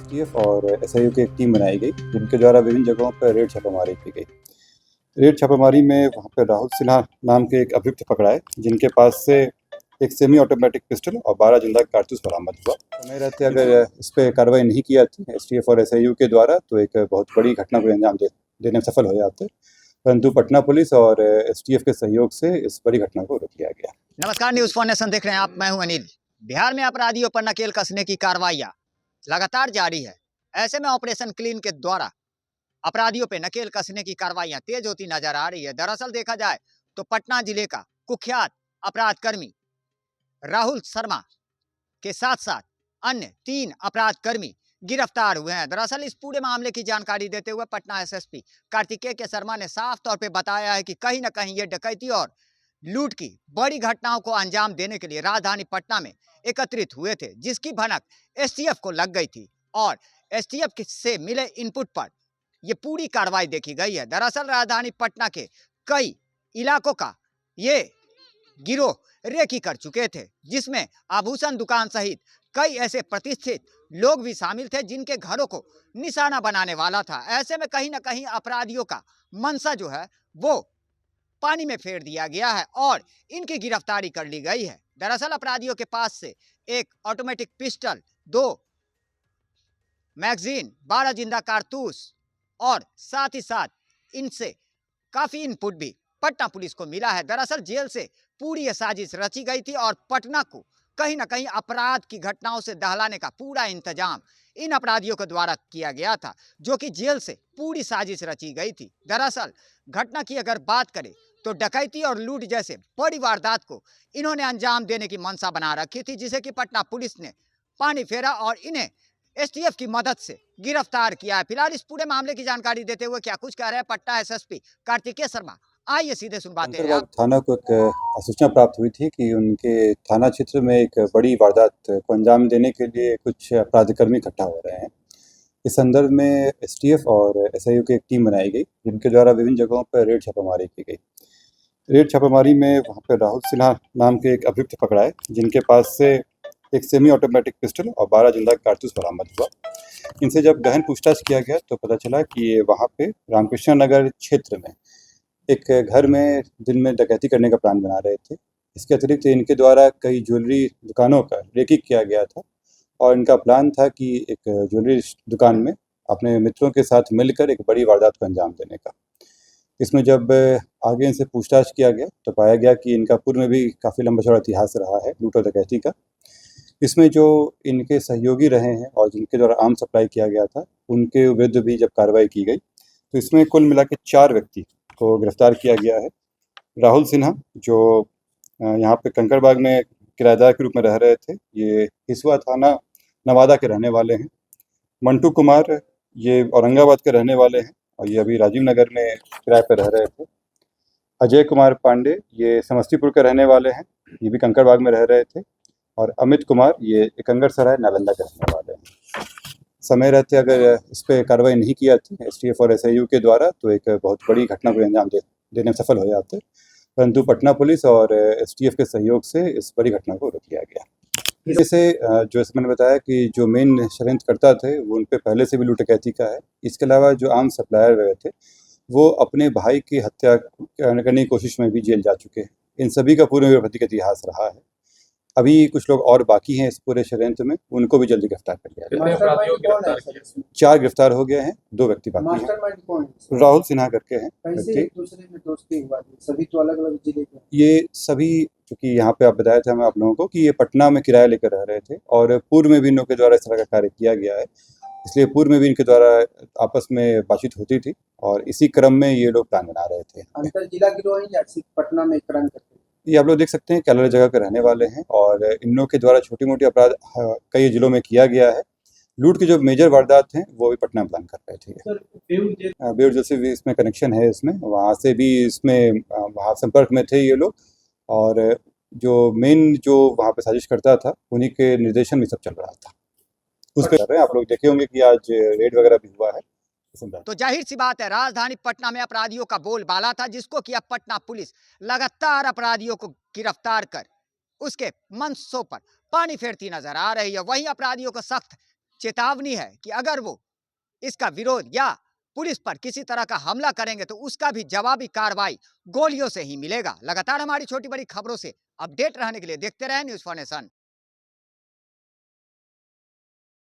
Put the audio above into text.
STF और SIU की एक टीम बनाई गई जिनके द्वारा विभिन्न जगहों पर रेड छापामारी की गई। रेड छापामारी में वहाँ पर राहुल सिन्हा नाम के एक अभियुक्त पकड़ाए जिनके पास से एक सेमी ऑटोमेटिक पिस्टल और 12 जिंदा कारतूस बरामद हुआ। समय रहते अगर इस पर कार्रवाई नहीं की जाती एसटीएफ और एसआईयू के द्वारा तो एक बहुत बड़ी घटना को अंजाम देने में सफल हो जाते, परंतु पटना पुलिस और एसटीएफ के सहयोग से इस बड़ी घटना को रोक लिया गया। नमस्कार, न्यूज फॉर नेशन देख रहे हैं आप। मैं हूं अनिल। बिहार में अपराधियों पर नकेल कसने की कार्रवाइयां लगातार जारी है। ऐसे में ऑपरेशन क्लीन के द्वारा अपराधियों पे नकेल कसने की कार्रवाइयां तेज होती नजर आ रही है। दरअसल देखा जाए तो पटना जिले का कुख्यात अपराध कर्मी राहुल शर्मा के साथ साथ अन्य 3 अपराध कर्मी गिरफ्तार हुए हैं। दरअसल इस पूरे मामले की जानकारी देते हुए पटना एसएसपी कार्तिकेय के शर्मा ने साफ तौर पे बताया है कि कहीं ना कहीं ये डकैती और लूट की बड़ी घटनाओं को अंजाम देने के लिए राजधानी पटना में एकत्रित हुए थे, जिसकी भनक एसटीएफ को लग गई थी और एसटीएफ से मिले इनपुट पर यह पूरी कार्रवाई देखी गई है। दरअसल राजधानी पटना के कई इलाकों का ये गिरोह रेकी कर चुके थे, जिसमें आभूषण दुकान सहित कई ऐसे प्रतिष्ठित लोग भी शामिल थे जिनके घरों को निशाना बनाने वाला था। ऐसे में कहीं ना कहीं अपराधियों का मंशा जो है वो पानी में फेर दिया गया है और इनकी गिरफ्तारी कर ली गई है। दरअसल अपराधियों के पास से एक ऑटोमेटिक पिस्टल, 2 मैगजीन, 12 जिंदा कारतूस और साथ ही साथ इनसे काफी इनपुट भी पटना पुलिस को मिला है। दरअसल जेल से पूरी यह साजिश रची गई थी और पटना को कहीं ना कहीं अपराध की घटनाओं से दहलाने का पूरा इंतजाम इन अपराधियों के द्वारा किया गया था, जो कि जेल से पूरी साजिश रची गई थी। दरअसल घटना की अगर बात करें तो डकैती और लूट जैसे बड़ी वारदात को इन्होंने अंजाम देने की मंशा बना रखी थी, जिसे कि पटना पुलिस ने पानी फेरा और इन्हें एसटीएफ की मदद से गिरफ्तार किया है। फिलहाल इस पूरे मामले की जानकारी देते हुए क्या कुछ कह रहे हैं पटना एसएसपी कार्तिकेय शर्मा, आइए सीधे सुनवाते हैं। कंकड़बाग थाना को एक सूचना प्राप्त हुई थी कि उनके थाना क्षेत्र में एक बड़ी वारदात को अंजाम देने के लिए कुछ अपराधकर्मी इकट्ठा हो रहे हैं। इस संदर्भ में एसटीएफ और एसआईयू की एक टीम बनाई गई जिनके द्वारा विभिन्न जगहों पर रेड छापामारी की गई। रेड छापामारी में वहाँ पर राहुल सिन्हा नाम के एक अभियुक्त पकड़ाए जिनके पास से एक सेमी ऑटोमेटिक पिस्टल और 12 जिंदा कारतूस बरामद हुआ। इनसे जब गहन पूछताछ किया गया तो पता चला कि ये वहाँ पे रामकृष्ण नगर क्षेत्र में एक घर में दिन में डकैती करने का प्लान बना रहे थे। इसके अतिरिक्त इनके द्वारा कई ज्वेलरी दुकानों का रेकी किया गया था और इनका प्लान था कि एक ज्वेलरी दुकान में अपने मित्रों के साथ मिलकर एक बड़ी वारदात को अंजाम देने का। इसमें जब आगे इनसे पूछताछ किया गया तो पाया गया कि इनका पूर्व में भी काफ़ी लंबा चौड़ा इतिहास रहा है लूट और डकैती का। इसमें जो इनके सहयोगी रहे हैं और जिनके द्वारा आर्म सप्लाई किया गया था उनके विरुद्ध भी जब कार्रवाई की गई तो इसमें कुल मिला के 4 व्यक्ति को गिरफ्तार किया गया है। राहुल सिन्हा जो यहाँ पे कंकड़बाग में किराएदार के रूप में रह रहे थे, ये हिसुआ थाना नवादा के रहने वाले हैं। मंटू कुमार ये औरंगाबाद के रहने वाले हैं और ये अभी राजीव नगर में किराए पर रह रहे थे। अजय कुमार पांडे ये समस्तीपुर के रहने वाले हैं, ये भी कंकड़बाग में रह रहे थे। और अमित कुमार ये एकंगर सराय नालंदा के रहने वाले हैं। समय रहते अगर इस पर कार्रवाई नहीं की जाती एसटीएफ और एसआईयू के द्वारा तो एक बहुत बड़ी घटना को अंजाम देने में सफल हो जाते, परंतु पटना पुलिस और एसटीएफ के सहयोग से इस बड़ी घटना को रोक लिया गया। जैसे जो मैंने बताया कि जो मेन षड्यंत्रकर्ता थे वो उन पे पहले से भी लूट डकैती का है। इसके अलावा जो आम सप्लायर वगैरह थे वो अपने भाई की हत्या करने की कोशिश में भी जेल जा चुके हैं। इन सभी का पूर्व निरपराधी का इतिहास रहा है। अभी कुछ लोग और बाकी हैं इस पूरे षड्यंत्र में, उनको भी जल्दी गिरफ्तार कर लिया गया। 4 गिरफ्तार हो गए हैं, 2 व्यक्ति बाकी हैं। राहुल सिन्हा करके हैं सभी तो अलग अलग जिले के। ये सभी चूंकि यहाँ पे आप बताया था मैं आप लोगों को कि ये पटना में किराया लेकर रह रहे थे और पूर्व में भी इनके द्वारा इस तरह का कार्य किया गया है, इसलिए पूर्व में भी इनके द्वारा आपस में बातचीत होती थी और इसी क्रम में ये लोग प्लान बना रहे थे। अंतर जिला गिरोह या सिर्फ पटना में क्रम करते? ये आप लोग देख सकते हैं कि अलग अलग जगह के रहने वाले हैं और इन लोगों के द्वारा छोटी मोटी अपराध कई जिलों में किया गया है। लूट की जो मेजर वारदात हैं वो भी पटना में प्लान कर रहे थे। बेउर जेल से भी इसमें कनेक्शन है, इसमें वहाँ से भी इसमें वहाँ संपर्क में थे ये लोग और जो मेन जो वहाँ पे साजिश करता था उन्हीं के निर्देशन में सब चल रहा था। उस पर आप लोग देखे होंगे कि आज रेड वगैरह भी हुआ है। तो जाहिर सी बात है राजधानी पटना में अपराधियों का बोलबाला था, जिसको कि अब पटना पुलिस लगातार अपराधियों को गिरफ्तार कर उसके मंशों पर पानी फेरती नजर आ रही है। वहीं अपराधियों को सख्त चेतावनी है कि अगर वो इसका विरोध या पुलिस पर किसी तरह का हमला करेंगे तो उसका भी जवाबी कार्रवाई गोलियों से ही मिलेगा। लगातार हमारी छोटी बड़ी खबरों से अपडेट रहने के लिए देखते रहें न्यूज़ फॉर नेशन।